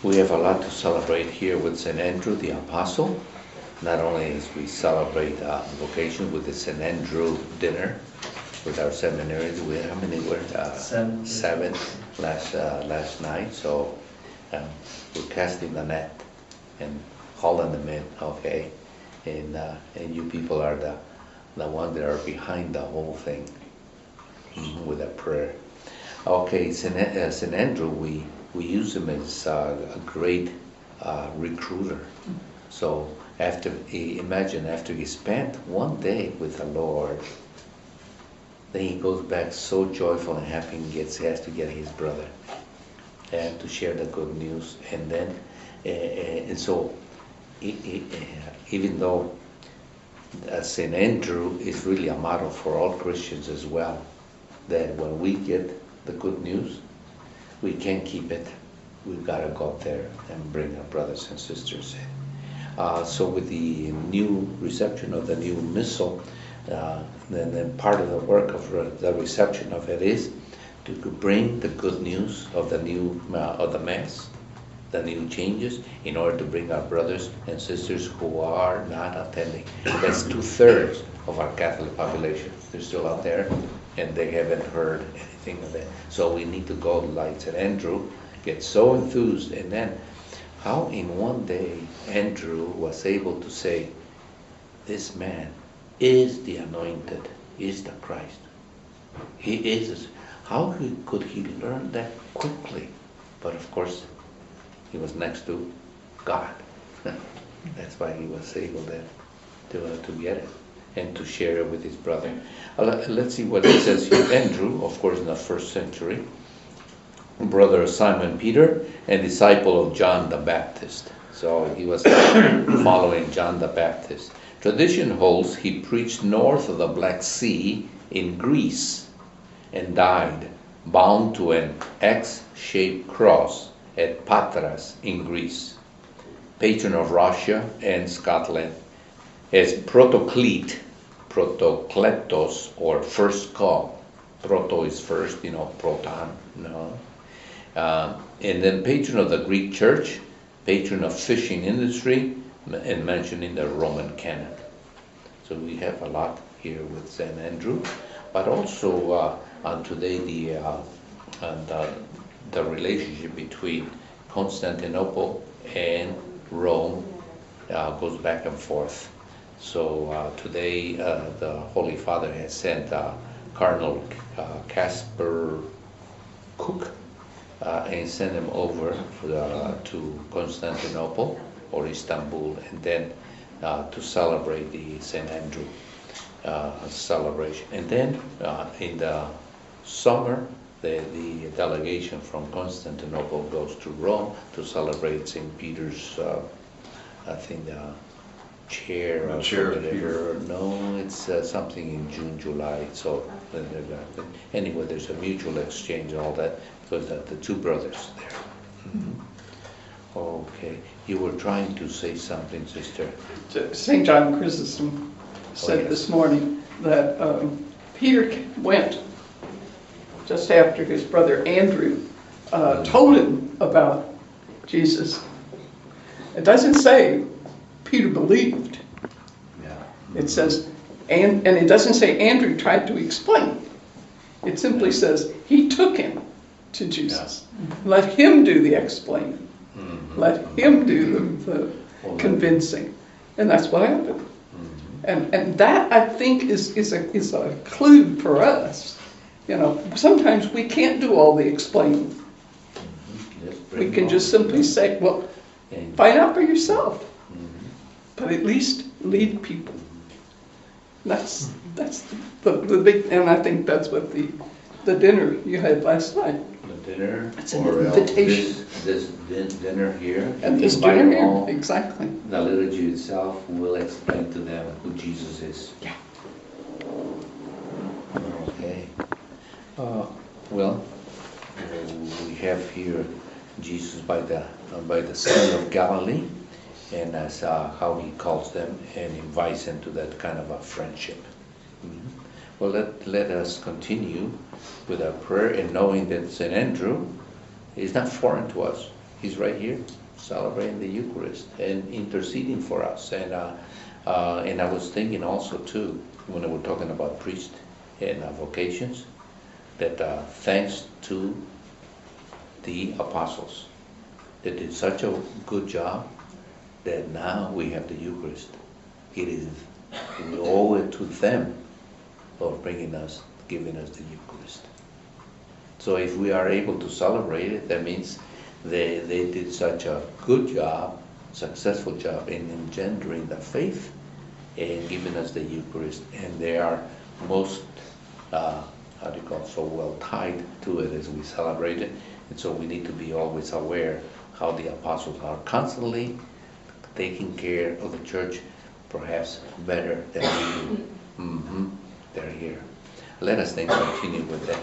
We have a lot to celebrate here with St. Andrew the Apostle. Not only as we celebrate vocation with the St. Andrew dinner with our seminaries, we how many were? Seven last night. So we're casting the net and hauling them in, okay? And you people are the ones that are behind the whole thing with a prayer. Okay, St. Andrew, we use him as a great recruiter. So imagine after he spent one day with the Lord, then he goes back so joyful and happy and he has to get his brother and to share the good news. And then, and so even though St. Andrew is really a model for all Christians as well, that when we get the good news, we can't keep it. We've got to go up there and bring our brothers and sisters in. So with the new reception of the new missal, then part of the work of the reception of it is to bring the good news of the new of the Mass, the new changes, in order to bring our brothers and sisters who are not attending. That's 2/3 of our Catholic population. They're still out there and they haven't heard anything of it. So we need to go like St. Andrew, get so enthused, and then how in one day Andrew was able to say, this man is the anointed, is the Christ. He is. How could he learn that quickly? But of course, he was next to God. That's why he was able to get it and to share it with his brother. Let's see what it says here. Andrew, of course, in the 1st century, brother of Simon Peter and disciple of John the Baptist. So he was following John the Baptist. Tradition holds he preached north of the Black Sea in Greece and died bound to an X-shaped cross at Patras in Greece. Patron of Russia and Scotland, as Protokletos, or first call. Proto is first, proton, and then patron of the Greek Church, patron of fishing industry, and mentioned in the Roman canon. So we have a lot here with St. Andrew, but also on today the relationship between Constantinople and Rome goes back and forth. So today the Holy Father has sent Cardinal Caspar Cook and sent him over to Constantinople or Istanbul, and then to celebrate the St. Andrew celebration. And then in the summer, the delegation from Constantinople goes to Rome to celebrate St. Peter's, I think, chair of Peter. No, it's something in June, July. So anyway, there's a mutual exchange and all that, because the two brothers there. Mm-hmm. Okay, you were trying to say something, sister. St. John Chrysostom said this morning that Peter went just after his brother Andrew told him about Jesus. It doesn't say Peter believed. Yeah. It says, and it doesn't say Andrew tried to explain. It simply says he took him to Jesus. Yeah. Let him do the explaining. Mm-hmm. Let him do the convincing. And that's what happened. Mm-hmm. And that, I think, is a clue for us. Sometimes we can't do all the explaining. Mm-hmm. We can just simply say, well, find out for yourself. Mm-hmm. But at least lead people. That's the big, and I think that's what the dinner you had last night. The dinner, it's an invitation. This dinner here. And this dinner here, exactly. The liturgy itself will explain to them who Jesus is. Yeah. Okay. Well, we have here Jesus by the Sea of Galilee, and that's how he calls them and invites them to that kind of a friendship. Mm-hmm. Well, let us continue with our prayer, and knowing that St. Andrew is not foreign to us. He's right here celebrating the Eucharist and interceding for us. And I was thinking also too, when we were talking about priests and vocations, that thanks to the apostles, that did such a good job that now we have the Eucharist. We owe it to them of bringing us, giving us the Eucharist. So if we are able to celebrate it, that means they did such a good job, successful job in engendering the faith and giving us the Eucharist. And they are most, so well tied to it as we celebrate it. And so we need to be always aware how the apostles are constantly taking care of the church, perhaps better than we do. They're here. Let us then continue with that.